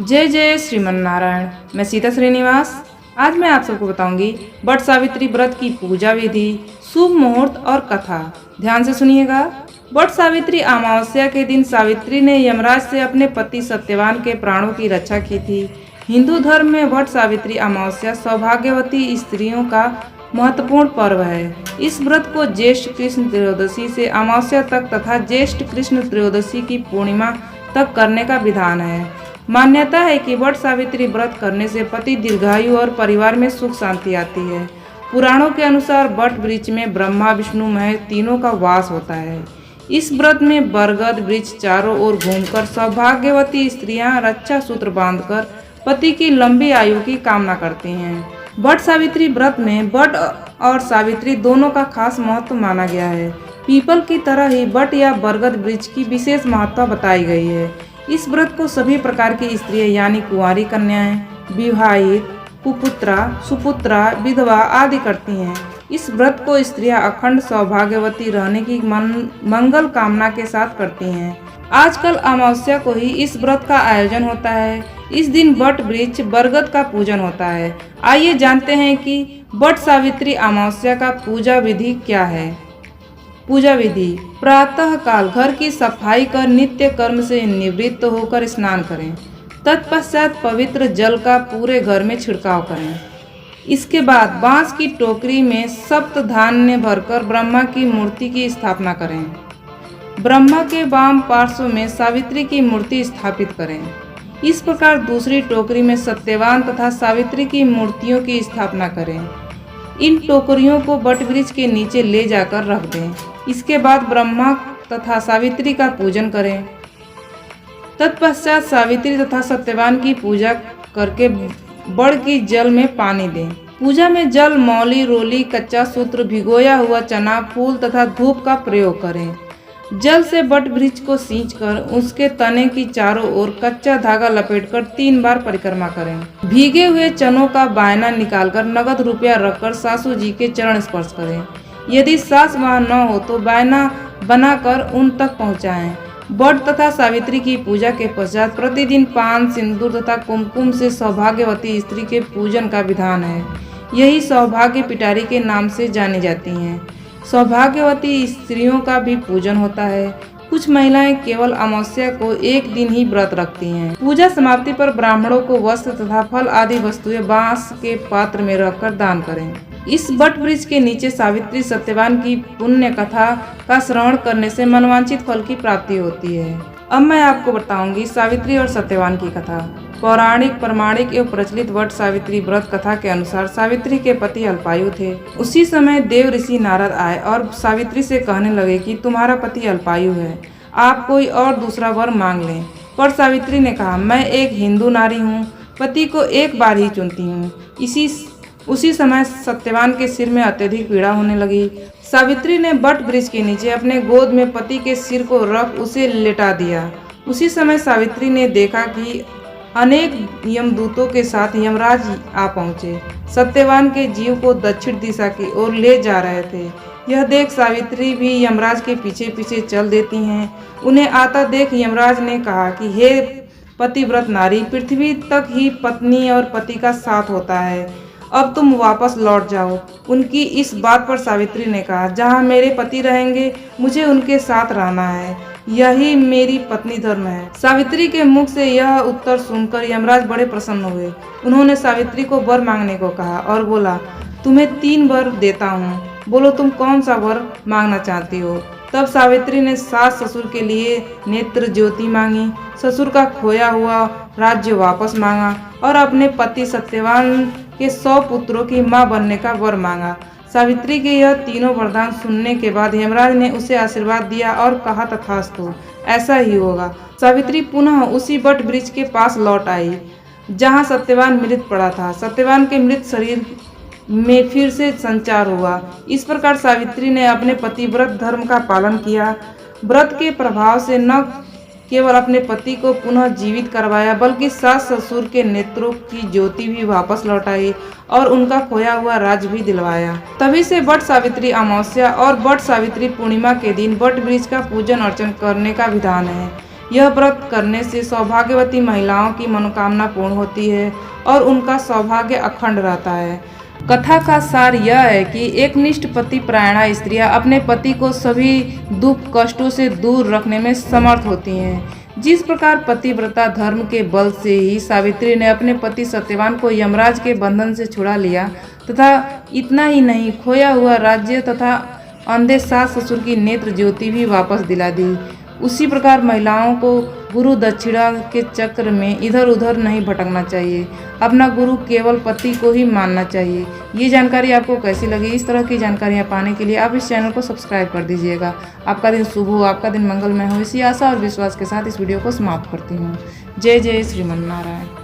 जय जय श्रीमन नारायण। मैं सीता श्रीनिवास। आज मैं आप सबको बताऊंगी वट सावित्री व्रत की पूजा विधि, शुभ मुहूर्त और कथा। ध्यान से सुनिएगा। वट सावित्री अमावस्या के दिन सावित्री ने यमराज से अपने पति सत्यवान के प्राणों की रक्षा की थी। हिंदू धर्म में वट सावित्री अमावस्या सौभाग्यवती स्त्रियों का महत्वपूर्ण पर्व है। इस व्रत को ज्येष्ठ कृष्ण त्रयोदशी से अमावस्या तक तथा ज्येष्ठ कृष्ण त्रयोदशी की पूर्णिमा तक करने का विधान है। मान्यता है कि वट सावित्री व्रत करने से पति दीर्घायु और परिवार में सुख शांति आती है। पुराणों के अनुसार वट वृक्ष में ब्रह्मा विष्णु महेश तीनों का वास होता है। इस व्रत में बरगद वृक्ष चारों ओर घूमकर सौभाग्यवती स्त्रियां रक्षा सूत्र बांधकर पति की लंबी आयु की कामना करती हैं। वट सावित्री व्रत में वट और सावित्री दोनों का खास महत्व माना गया है। पीपल की तरह ही वट या बरगद वृक्ष की विशेष महत्ता बताई गई है। इस व्रत को सभी प्रकार की स्त्रियां यानी कुंवारी कन्याएं, विवाहित, कुपुत्रा, सुपुत्रा, विधवा आदि करती हैं। इस व्रत को स्त्रियां अखंड सौभाग्यवती रहने की मंगल कामना के साथ करती हैं। आजकल अमावस्या को ही इस व्रत का आयोजन होता है। इस दिन वट वृक्ष बरगद का पूजन होता है। आइए जानते हैं कि वट सावित्री अमावस्या का पूजा विधि क्या है। पूजा विधि: प्रातः काल घर की सफाई कर नित्य कर्म से निवृत्त होकर स्नान करें। तत्पश्चात पवित्र जल का पूरे घर में छिड़काव करें। इसके बाद बांस की टोकरी में सप्त धान्य भरकर ब्रह्मा की मूर्ति की स्थापना करें। ब्रह्मा के वाम पार्श्व में सावित्री की मूर्ति स्थापित करें। इस प्रकार दूसरी टोकरी में सत्यवान तथा सावित्री की मूर्तियों की स्थापना करें। इन टोकरियों को वट वृक्ष के नीचे ले जाकर रख दें। इसके बाद ब्रह्मा तथा सावित्री का पूजन करें। तत्पश्चात सावित्री तथा सत्यवान की पूजा करके बड़ की जल में पानी दें। पूजा में जल, मौली, रोली, कच्चा सूत्र, भिगोया हुआ चना, फूल तथा धूप का प्रयोग करें। जल से वट वृक्ष को सींचकर उसके तने की चारों ओर कच्चा धागा लपेटकर 3 बार परिक्रमा करें। भीगे हुए चनों का बायना निकालकर नगद रुपया रखकर सासू जी के चरण स्पर्श करें। यदि सास वहाँ न हो तो बायना बनाकर उन तक पहुँचाएं। वट तथा सावित्री की पूजा के पश्चात प्रतिदिन पान, सिंदूर तथा कुमकुम से सौभाग्यवती स्त्री के पूजन का विधान है। यही सौभाग्य पिटारी के नाम से जानी जाती हैं। सौभाग्यवती स्त्रियों का भी पूजन होता है। कुछ महिलाएं केवल अमावस्या को एक दिन ही व्रत रखती हैं। पूजा समाप्ति पर ब्राह्मणों को वस्त्र तथा फल आदि वस्तुएं बांस के पात्र में रखकर दान करें। इस वट वृक्ष के नीचे सावित्री सत्यवान की पुण्य कथा का श्रवण करने से मनवांछित फल की प्राप्ति होती है। अब मैं आपको बताऊंगी सावित्री और सत्यवान की कथा। पौराणिक, प्रमाणिक एवं प्रचलित वट सावित्री व्रत कथा के अनुसार सावित्री के पति अल्पायु थे। उसी समय देव ऋषि नारद आए और सावित्री से कहने लगे कि तुम्हारा पति अल्पायु है, आप कोई और दूसरा वर मांग लें। पर सावित्री ने कहा, मैं एक हिंदू नारी हूँ, पति को एक बार ही चुनती हूँ। उसी समय सत्यवान के सिर में अत्यधिक पीड़ा होने लगी। सावित्री ने वट वृक्ष के नीचे अपने गोद में पति के सिर को रख उसे लेटा दिया। उसी समय सावित्री ने देखा कि अनेक यमदूतों के साथ यमराज आ पहुँचे। सत्यवान के जीव को दक्षिण दिशा की ओर ले जा रहे थे। यह देख सावित्री भी यमराज के पीछे पीछे चल देती हैं। उन्हें आता देख यमराज ने कहा कि हे पतिव्रत नारी, पृथ्वी तक ही पत्नी और पति का साथ होता है, अब तुम वापस लौट जाओ। उनकी इस बात पर सावित्री ने कहा, जहाँ मेरे पति रहेंगे मुझे उनके साथ रहना है, यही मेरी पत्नी धर्म है। सावित्री के मुख से यह उत्तर सुनकर यमराज बड़े प्रसन्न हुए। उन्होंने सावित्री को वर मांगने को कहा और बोला, तुम्हें 3 वर देता हूँ, बोलो तुम कौन सा वर मांगना चाहती हो। तब सावित्री ने सास ससुर के लिए नेत्र ज्योति मांगी, ससुर का खोया हुआ राज्य वापस मांगा और अपने पति सत्यवान के 100 पुत्रों की मां बनने का वर मांगा। सावित्री के यह तीनों वरदान सुनने के बाद यमराज ने उसे आशीर्वाद दिया और कहा, तथास्तु, ऐसा ही होगा। सावित्री पुनः उसी वट वृक्ष के पास लौट आई जहां सत्यवान मृत पड़ा था। सत्यवान के मृत शरीर में फिर से संचार हुआ। इस प्रकार सावित्री ने अपने पतिव्रत धर्म का पालन किया। व्रत के प्रभाव से न केवल अपने पति को पुनः जीवित करवाया बल्कि सास ससुर के नेत्रों की ज्योति भी वापस लौटाई और उनका खोया हुआ राज भी दिलवाया। तभी से वट सावित्री अमावस्या और वट सावित्री पूर्णिमा के दिन वट वृक्ष का पूजन अर्चन करने का विधान है। यह व्रत करने से सौभाग्यवती महिलाओं की मनोकामना पूर्ण होती है और उनका सौभाग्य अखंड रहता है। कथा का सार यह है कि एक निष्ठ पति परायणा स्त्रियां अपने पति को सभी दुख कष्टों से दूर रखने में समर्थ होती हैं। जिस प्रकार पतिव्रता धर्म के बल से ही सावित्री ने अपने पति सत्यवान को यमराज के बंधन से छुड़ा लिया तथा इतना ही नहीं, खोया हुआ राज्य तथा अंधे सास ससुर की नेत्र ज्योति भी वापस दिला दी, उसी प्रकार महिलाओं को गुरु दक्षिणा के चक्र में इधर उधर नहीं भटकना चाहिए। अपना गुरु केवल पति को ही मानना चाहिए। ये जानकारी आपको कैसी लगी? इस तरह की जानकारियाँ पाने के लिए आप इस चैनल को सब्सक्राइब कर दीजिएगा। आपका दिन शुभ हो, आपका दिन मंगलमय हो, इसी आशा और विश्वास के साथ इस वीडियो को समाप्त करती हूँ। जय जय श्रीमन नारायण।